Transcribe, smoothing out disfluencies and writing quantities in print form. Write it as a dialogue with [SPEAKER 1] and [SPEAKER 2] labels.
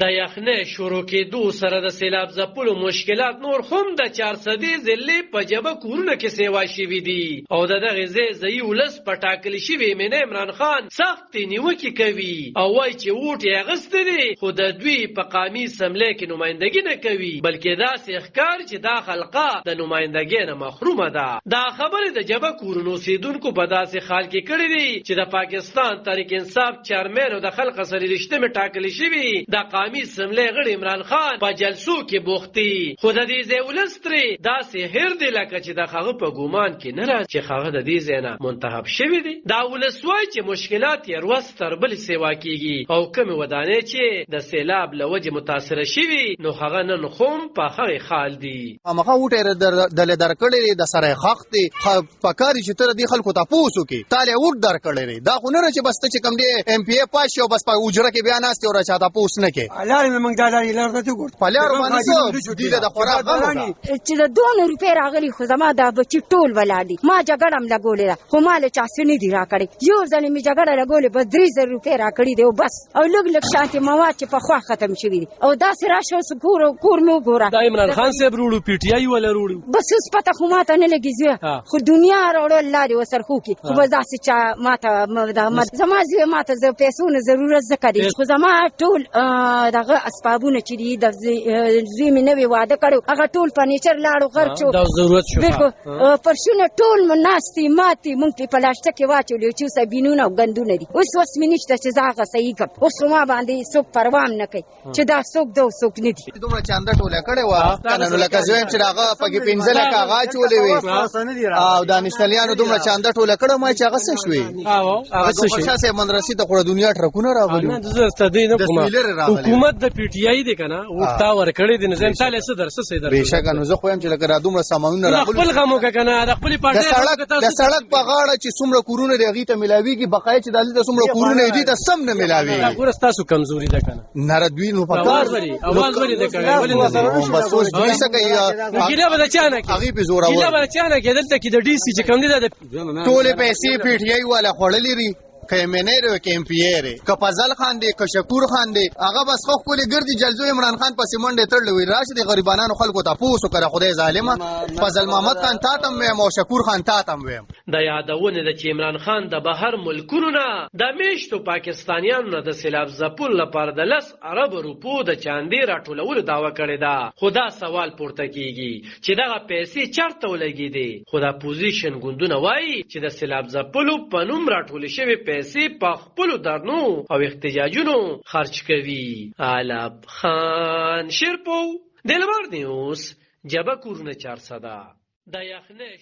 [SPEAKER 1] د یخنۍ شروع کېدو سره د سیلاب ځپلو مشکلات نور هم د 400 ضلعې په جبه کورونه کې سیوا شوي دي او د دغې ځایي ولس په ټاکل شوي مینه عمران خان سخت نیوکې کوي او وایي چې ووټ یې اخیستی دی خو د دوی په قامي اسمبلۍ کې نمایندګي نه کوي بلکې داسې ښکار چې دا خلقه د نمایندګۍ نه محرومه ده. دا خبرې د جبه کورونو اوسېدونکو په داسې حال کې کړې دي چې د پاکستان تحریک انصاف چیرمن او د خلق سره رشته مې ټاکل شوي د قامي اسمبلۍ غړي عمران خان په جلسو کې بوختي خو د دې ځای ولس ترې داسې هیر دی لکه چې د هغه په ګومان کې نه راځي چې هغه د دې ځای نه منتخب شوی دی. دا ولس وایي چې مشکلات یې ورځ تر بلې سیوا کېږي او کومې ودانۍ چې د سیلاب له وجې متاثره شوي نو هغه نن هم په هغې حال دي.
[SPEAKER 2] هماغه وټ یې دلې درکړی دی د سره یې خاق دی پکار چې ته دې خلکو تپوس وکړې تا له وټ درکړی دی دا خو نه چې بس ته چې کوم دی ایم پی ای پاس شي او بس په اوجره کې بیا ناست او را چا تپوس نه کوې
[SPEAKER 3] لارې مې موږ دا لارې لار ته وګورو
[SPEAKER 2] په لارو باندې څه دې د خوراک غم وکړه
[SPEAKER 4] چې د 2 روپۍ راغلي خو زما دا بچي ټول ولاړ دي ما جګړه هم لګولې ده خو ما له چا څه نه دي راکړی یو ځلې مې جګړه لګولې بس 3000 روپۍ راکړي دي او بس او لږ لږ شانتي مواد چې پخوا ختم شوي دي او داسې راشه اوس کور مې وګوره
[SPEAKER 1] دا عمران خان صاحب روړو پی ټی آی ولا روړو
[SPEAKER 4] بس اوس پته خو ماته نه لګي زوی خو دنیا راوړل لارې وسرخو کې خو بس داسې چا ماته زما زوی ماته د پیسو نه ضرورت ځکه دی خو زما ټول دغه اسبابونه چې دي د زوی مې نوې واده کړی هغه ټول فرنیچر لاړو غرق شو
[SPEAKER 1] دا ضرورت شو
[SPEAKER 4] پرشونه ټول ناستې ماتې مونږ پرې په لاشته کې واچولې چې اوس بینونه او ګندونه دي اوس مې نشته چې زه هغه صحیح کړم اوس ما باندې څوک پروا هم نه کوي چې دا څوک ده او څوک نه دي.
[SPEAKER 2] دومره چانده ټوله کړې وه که نه نو لکه زه یم چې هغه پکې 15 لکه هغه اچولې وې او دانشتلیانو دومره چانده ټوله کړې ما چې هغه څه شوې شاه صاحب مدرسې ته خو د دنیا ټرکونه راغلي
[SPEAKER 1] حکومت د پی ټی آی دی که نه ورته ورکړې دي نو زه مثال څه درس څه در
[SPEAKER 2] بېشکه نو زه خو یم چې لکه را دومره سامانونه راغلي
[SPEAKER 1] خپل غم وکړه که نه د خپلې پارټۍ
[SPEAKER 2] د سړک په غاړه چې څومره کورونه دي هغې ته میلاوېږي بقایي چې دلته څومره کورونه دي ته سم نه میلاوېږي
[SPEAKER 1] ګوره ستاسو کمزوري ده که نه
[SPEAKER 2] نه دوی نو په کار
[SPEAKER 1] اواز ولې ده کوي ولې نه
[SPEAKER 2] بس اوس دوی څه کوي
[SPEAKER 1] ګیله به د چا نه کوي
[SPEAKER 2] هغې پې زورور
[SPEAKER 1] ګیله به د چا نه کوي دلته کې د ډي سي چې کوم دي دا
[SPEAKER 2] ټولې پیسې پی ټي آی والا خوړلې دي که منیر و که امپیر که فضل خان دی که شکور خان دی هغه بس خو خپل ګرځي جلزو عمران خان پسې منډه تړلې وي راشه د غریبانو خلکو ته پوسو کړه خدای ظالمه فضل محمد خان تا تم ویم او شکور خان تا تم ویم.
[SPEAKER 1] د یادونه د چې عمران خان د بهر ملکونو نه د میشتو پاکستانیانو نه د سیلاب ځپلو لپاره د 10 ارب روپو د چاندې راټولولو دعوه کړې ده خو دا سوال پورته کیږي چې دغه پیسې چېرته ولګېدې خو د اپوزیشن ګوندونه وایي چې د سیلاب ځپلو په نوم راټولې شوې پیسې په خپلو درنو او احتجاجونو خرچ کوي. علب خان شیرپو دلبر نیوز جبه کورونه 400 د یخنۍ